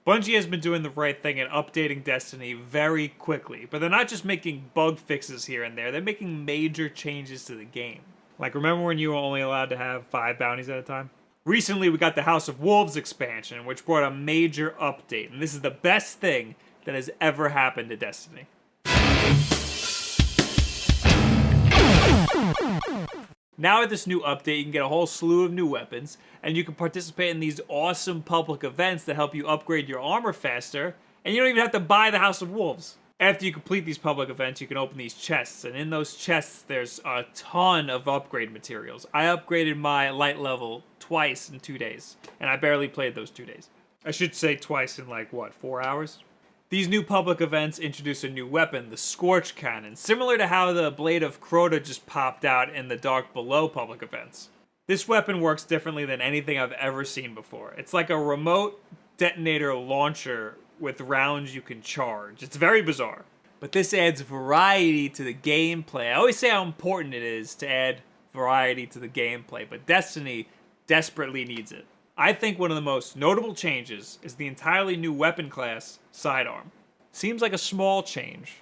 Bungie has been doing the right thing and updating Destiny very quickly, but they're not just making bug fixes here and there, they're making major changes to the game. Like, remember when you were only allowed to have 5 bounties at a time? Recently, we got the House of Wolves expansion, which brought a major update, and this is the best thing that has ever happened to Destiny. Now with this new update, you can get a whole slew of new weapons, and you can participate in these awesome public events that help you upgrade your armor faster, and you don't even have to buy the House of Wolves. After you complete these public events, you can open these chests, and in those chests, there's a ton of upgrade materials. I upgraded my light level twice in 2 days, and I barely played those 2 days. I should say twice in like, what, 4 hours? These new public events introduce a new weapon, the Scorch Cannon, similar to how the Blade of Crota just popped out in the Dark Below public events. This weapon works differently than anything I've ever seen before. It's like a remote detonator launcher with rounds you can charge. It's very bizarre. But this adds variety to the gameplay. I always say how important it is to add variety to the gameplay, but Destiny desperately needs it. I think one of the most notable changes is the entirely new weapon class, Sidearm. Seems like a small change,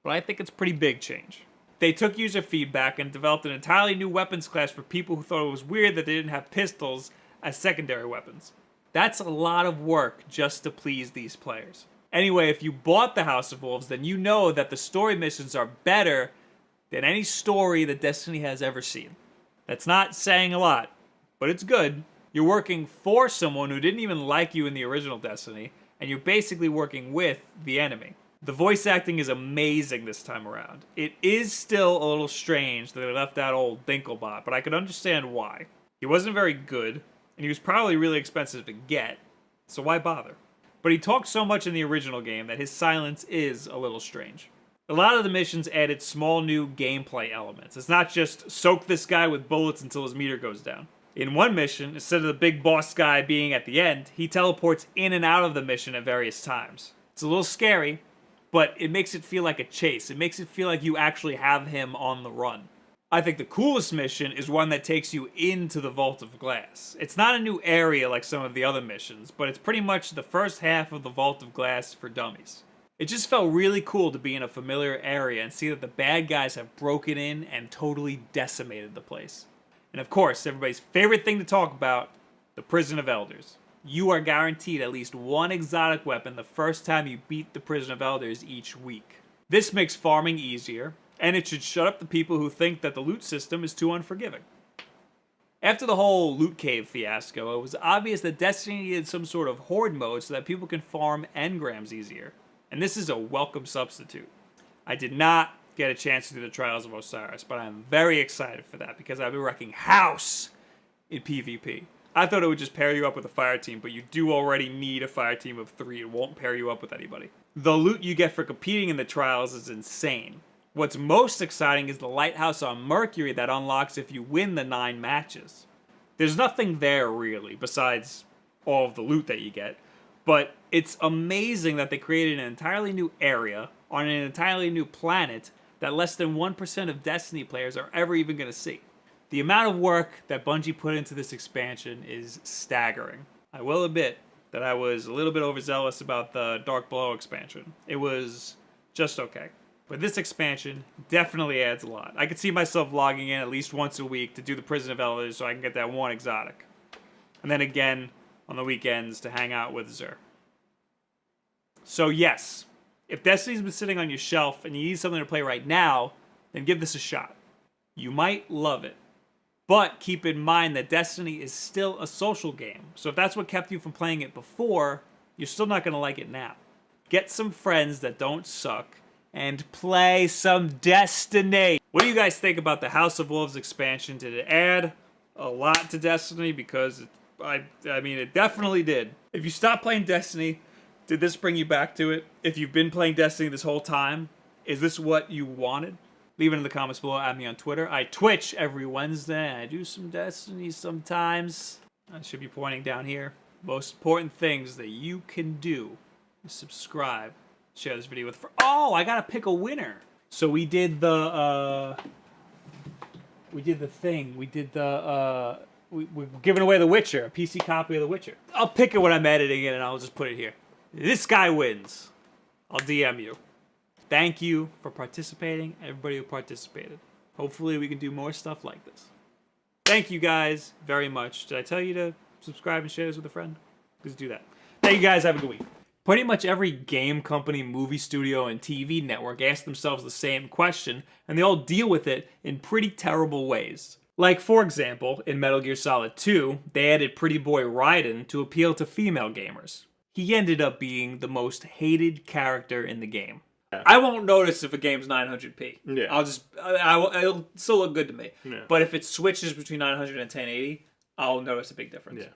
but I think it's a pretty big change. They took user feedback and developed an entirely new weapons class for people who thought it was weird that they didn't have pistols as secondary weapons. That's a lot of work just to please these players. Anyway, if you bought the House of Wolves, then you know that the story missions are better than any story that Destiny has ever seen. That's not saying a lot, but it's good. You're working for someone who didn't even like you in the original Destiny, and you're basically working with the enemy. The voice acting is amazing this time around. It is still a little strange that they left out old Dinklebot, but I can understand why. He wasn't very good, and he was probably really expensive to get, so why bother? But he talked so much in the original game that his silence is a little strange. A lot of the missions added small new gameplay elements. It's not just soak this guy with bullets until his meter goes down. In one mission, instead of the big boss guy being at the end, he teleports in and out of the mission at various times. It's a little scary, but it makes it feel like a chase. It makes it feel like you actually have him on the run. I think the coolest mission is one that takes you into the Vault of Glass. It's not a new area like some of the other missions, but it's pretty much the first half of the Vault of Glass for dummies. It just felt really cool to be in a familiar area and see that the bad guys have broken in and totally decimated the place. And of course, everybody's favorite thing to talk about, the Prison of Elders. You are guaranteed at least one exotic weapon the first time you beat the Prison of Elders each week. This makes farming easier, and it should shut up the people who think that the loot system is too unforgiving. After the whole loot cave fiasco, it was obvious that Destiny needed some sort of horde mode so that people can farm engrams easier. And this is a welcome substitute. I did not get a chance to do the Trials of Osiris, but I'm very excited for that because I've been wrecking house in PvP. I thought it would just pair you up with a fire team, but you do already need a fire team of 3. It won't pair you up with anybody. The loot you get for competing in the Trials is insane. What's most exciting is the Lighthouse on Mercury that unlocks if you win the 9 matches. There's nothing there really, besides all of the loot that you get, but it's amazing that they created an entirely new area on an entirely new planet that less than 1% of Destiny players are ever even going to see. The amount of work that Bungie put into this expansion is staggering. I will admit that I was a little bit overzealous about the Dark Below expansion. It was just okay. But this expansion definitely adds a lot. I could see myself logging in at least once a week to do the Prison of Elders so I can get that one exotic. And then again on the weekends to hang out with Xur. So yes, if Destiny's been sitting on your shelf and you need something to play right now, then give this a shot. You might love it. But keep in mind that Destiny is still a social game. So if that's what kept you from playing it before, you're still not going to like it now. Get some friends that don't suck and play some Destiny. What do you guys think about the House of Wolves expansion? Did it add a lot to Destiny? Because I mean, it definitely did. If you stopped playing Destiny, did this bring you back to it? If you've been playing Destiny this whole time, is this what you wanted? Leave it in the comments below. Add me on Twitter. I Twitch every Wednesday. I do some Destiny sometimes. I should be pointing down here. Most important things that you can do is subscribe. Share this video with friends. Oh, I gotta pick a winner. So we did the thing. We did the we're giving away The Witcher, a PC copy of The Witcher. I'll pick it when I'm editing it, and I'll just put it here. This guy wins. I'll DM you. Thank you for participating, everybody who participated. Hopefully we can do more stuff like this. Thank you guys very much. Did I tell you to subscribe and share this with a friend? Please do that. Thank you guys. Have a good week. Pretty much every game company, movie studio, and TV network ask themselves the same question, and they all deal with it in pretty terrible ways. Like, for example, in Metal Gear Solid 2, they added Pretty Boy Raiden to appeal to female gamers. He ended up being the most hated character in the game. I won't notice if a game's 900p. Yeah. It'll still look good to me. Yeah. But if it switches between 900 and 1080, I'll notice a big difference. Yeah.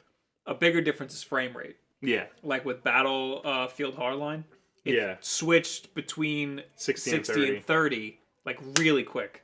A bigger difference is frame rate. Yeah. Like with Battlefield Hardline, it Yeah. switched between 60 and 60 and 30, like really quick.